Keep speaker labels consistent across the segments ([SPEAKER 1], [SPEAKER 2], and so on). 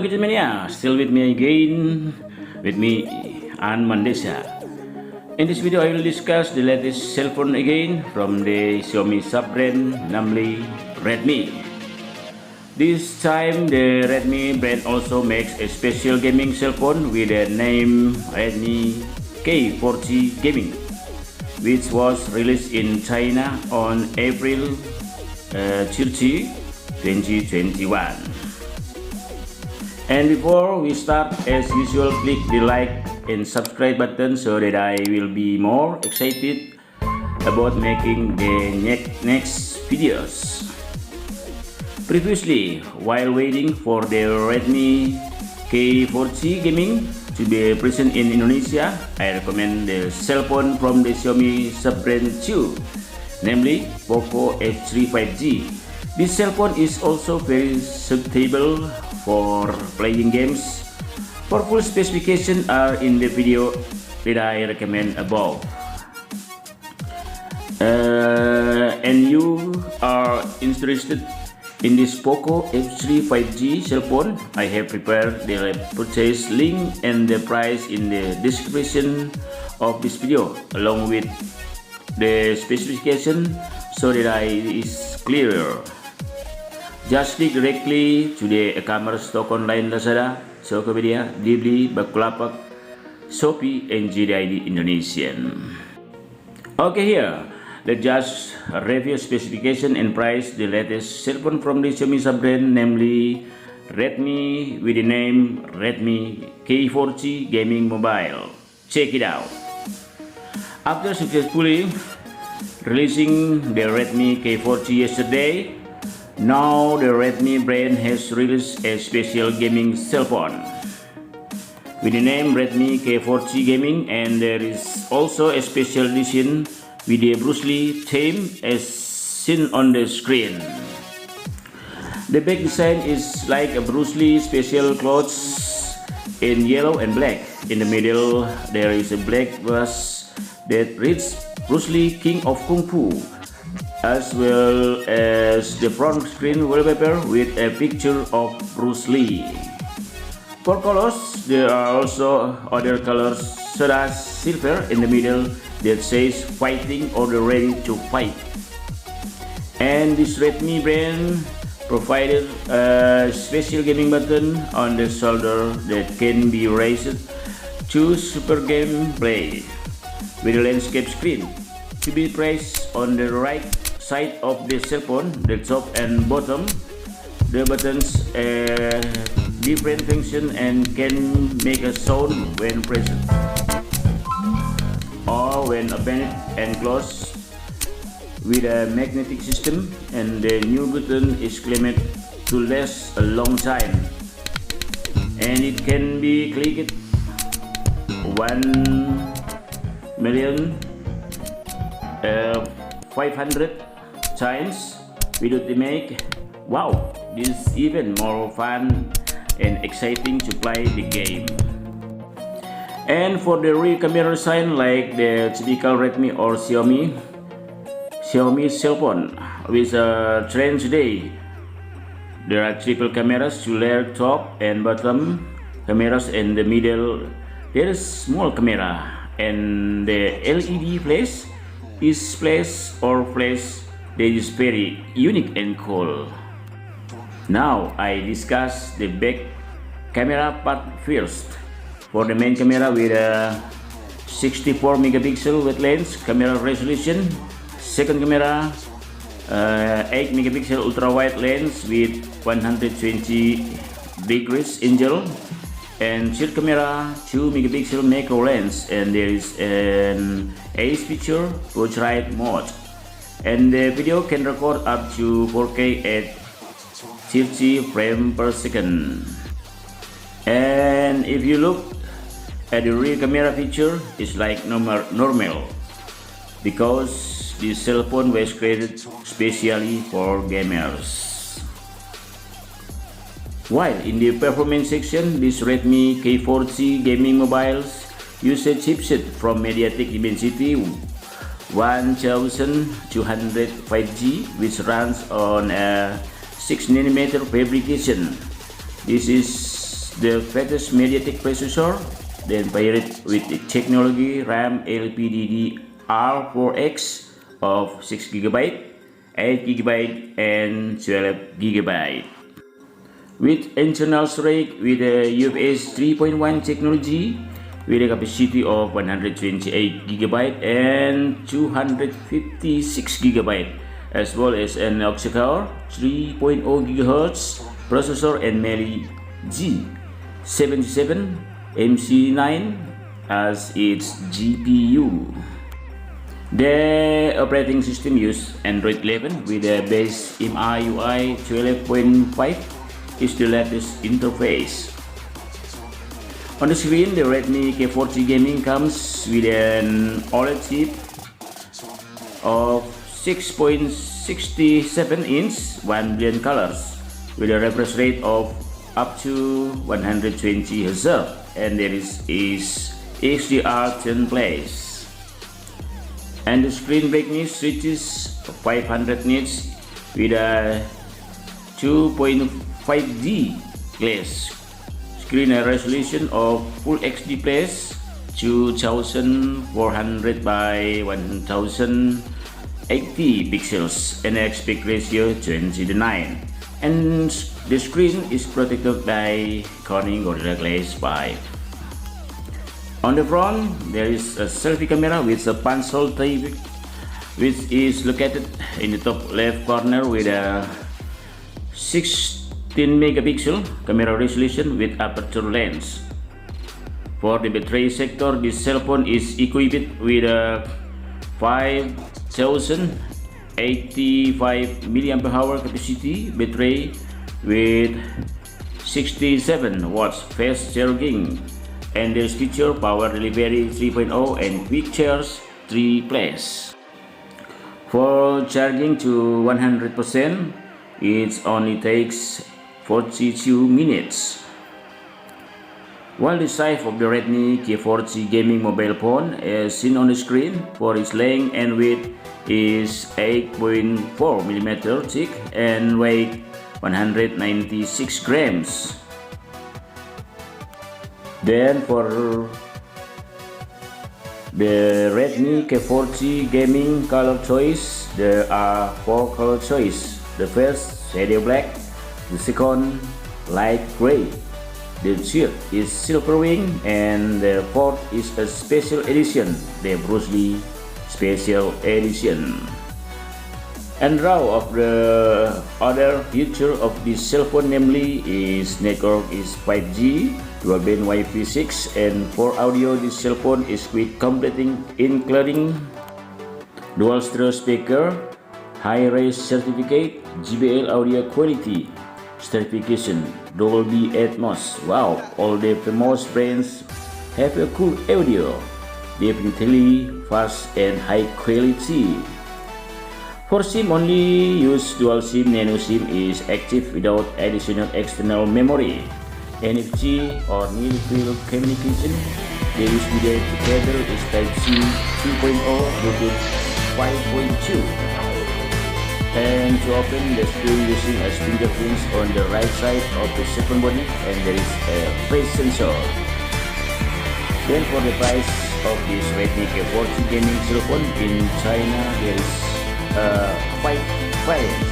[SPEAKER 1] Gadget Mania, still with me again, with me and Mandesa. In this video I will discuss the latest cell phone again from the Xiaomi sub-brand, namely Redmi. This time the Redmi brand also makes a special gaming cell phone with the name Redmi K40 Gaming, which was released in China on April 30, 2021. And before we start, as usual, click the like and subscribe button so that I will be more excited about making the next videos. Previously, while waiting for the Redmi K40 Gaming to be present in Indonesia, I recommend the cell phone from the Xiaomi sub-brand too, namely Poco F3 5G. This cell phone is also very suitable for playing games. For full specifications are in the video that I recommend above. And you are interested in this Poco F3 5G cell phone, I have prepared the purchase link and the price in the description of this video, along with the specification so that it is clearer. Just click directly to the e-commerce stock online Lazada, Tokopedia, Blibli, Bukalapak, Shopee, and JD.id Indonesian. Okay, here let's just review specification and price the latest cell phone from the Xiaomi sub-brand, namely Redmi, with the name Redmi K40 Gaming Mobile. Check it out. After successfully releasing the Redmi K40 yesterday, now the Redmi brand has released a special gaming cell phone with the name Redmi K40 Gaming, and there is also a special edition with the Bruce Lee theme as seen on the screen. The back design is like a Bruce Lee special clothes in yellow and black. In the middle there is a black vase that reads Bruce Lee King of Kung Fu, as well as the front screen wallpaper with a picture of Bruce Lee. For colors, there are also other colors such as silver in the middle that says fighting or ready to fight. And this Redmi brand provided a special gaming button on the shoulder that can be raised to super gameplay with a landscape screen to be placed on the right side of the cell phone. The top and bottom, the buttons different function and can make a sound when pressed or when opened and closed with a magnetic system, and the new button is claimed to last a long time, and it can be clicked 1,500,000 times without the make. Wow, this is even more fun and exciting to play the game. And for the rear camera design, like the typical Redmi or Xiaomi cell phone with a trend today, there are triple cameras, two layer top and bottom cameras. In the middle there is small camera, and the LED flash is flash that is very unique and cool. Now I discuss the back camera part first. For the main camera with a 64 megapixel wide lens camera resolution, second camera 8 megapixel ultra wide lens with 120 degrees angle, and third camera 2 megapixel macro lens, and there is an ace feature portrait mode, and the video can record up to 4K at 30 frames per second. And if you look at the rear camera feature, it's like normal because this cell phone was created specially for gamers. While in the performance section, this Redmi K40 Gaming mobiles use a chipset from MediaTek Dimensity 1200 5G, which runs on a 6nm fabrication. This is the fastest MediaTek processor, then paired with the technology RAM LPDDR4X of 6GB, 8GB and 12GB. With internal storage with a UFS 3.1 technology with a capacity of 128GB and 256GB, as well as an octa-core 3.0 GHz processor and Mali G77 MC9 as its GPU. The operating system uses Android 11 with a base MIUI 12.5 is the latest interface. On the screen, the Redmi K40 Gaming comes with an OLED chip of 6.67 inch 1 billion colors with a refresh rate of up to 120 Hz, and there is HDR10 plus. And the screen brightness reaches 500 nits with a 2.5D glass screen resolution of Full HD plus 2400 by 1080 pixels and aspect ratio 20:9, and the screen is protected by Corning Gorilla Glass 5. On the front, there is a selfie camera with a punch hole type, which is located in the top left corner with a 16-megapixel camera resolution with aperture lens. For the battery sector, this cell phone is equipped with a 5085 mAh capacity battery with 67 watts fast charging, and this feature power delivery 3.0 and quick charge 3+. For charging to 100%, it only takes 42 minutes. While the size of the Redmi K40 Gaming mobile phone as seen on the screen for its length and width is 8.4mm thick and weight 196 grams. Then for the Redmi K40 Gaming color choice, there are 4 color choices. The first, shadow black. The second, light gray. The third is silver wing, and the fourth is a special edition, the Bruce Lee Special Edition. And raw of the other feature of this cell phone, namely is network is 5G, dual band Wi-Fi 6, and for audio this cell phone is with completing including dual stereo speaker, high-res certificate, JBL audio quality certification, Dolby Atmos. Wow, all the famous brands have a cool audio, definitely fast and high quality. For SIM only use dual SIM. Nano SIM is active without additional external memory. NFC or near field communication. The USB cable is Type-C 2.0 Bluetooth 5.2. And to open the screen using a fingerprints on the right side of the second body, and there is a face sensor. Then for the price of this Redmi K40 Gaming cell phone in China, there is 5 variants.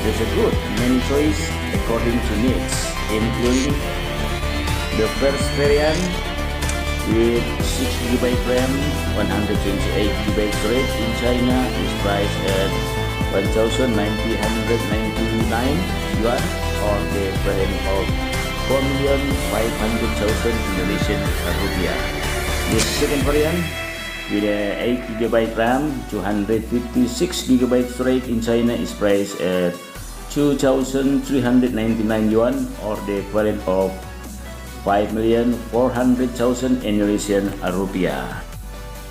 [SPEAKER 1] There's a good many choice according to needs, including the first variant with 6GB RAM, 128GB storage in China is priced at 1,999 yuan, or the equivalent of 4,500,000 Indonesian rupiah. The second variant with a 8GB RAM, 256GB storage in China is priced at 2,399 yuan, or the equivalent of 5,400,000 Indonesian rupiah.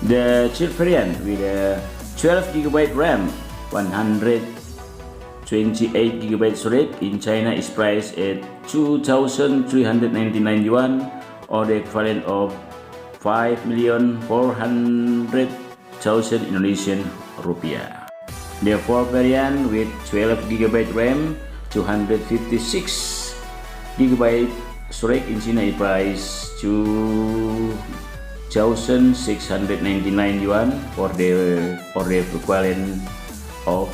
[SPEAKER 1] The third variant with a 12GB RAM, 128GB storage in China is priced at 2,399 yuan, or the equivalent of 5,400,000 Indonesian rupiah. The fourth variant with 12GB RAM, 256GB storage in China is priced 2,699 yuan for the equivalent of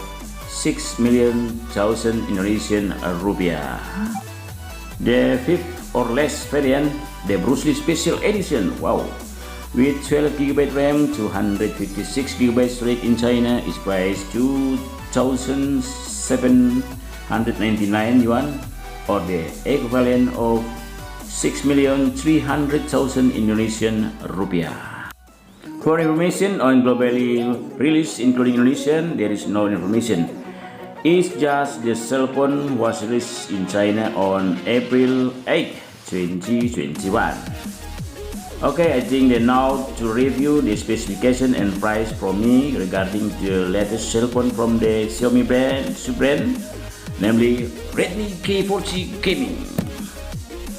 [SPEAKER 1] 6 million thousand Indonesian rupiah. The fifth or less variant, the Bruce Lee Special Edition, wow, with 12GB RAM, 256GB storage in China is priced 2,799 yuan or the equivalent of 6,300,000 Indonesian rupiah. For information on globally released including Indonesian, there is no information. It's just the cell phone was released in China on April 8, 2021. Okay, I think that now to review the specification and price from me regarding the latest cell phone from the Xiaomi brand, namely Redmi K40 Gaming,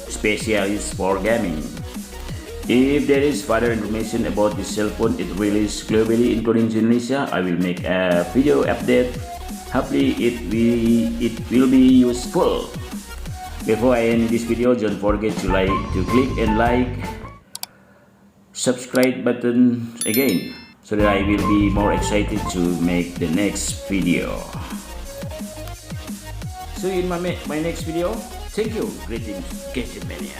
[SPEAKER 1] specialist for gaming. If there is further information about this cell phone it released globally including Indonesia, I will make a video update. Hopefully it will be useful. Before I end this video, don't forget to click and like subscribe button again so that I will be more excited to make the next video. See you in my next video. Thank you. Greetings, Gadget Mania.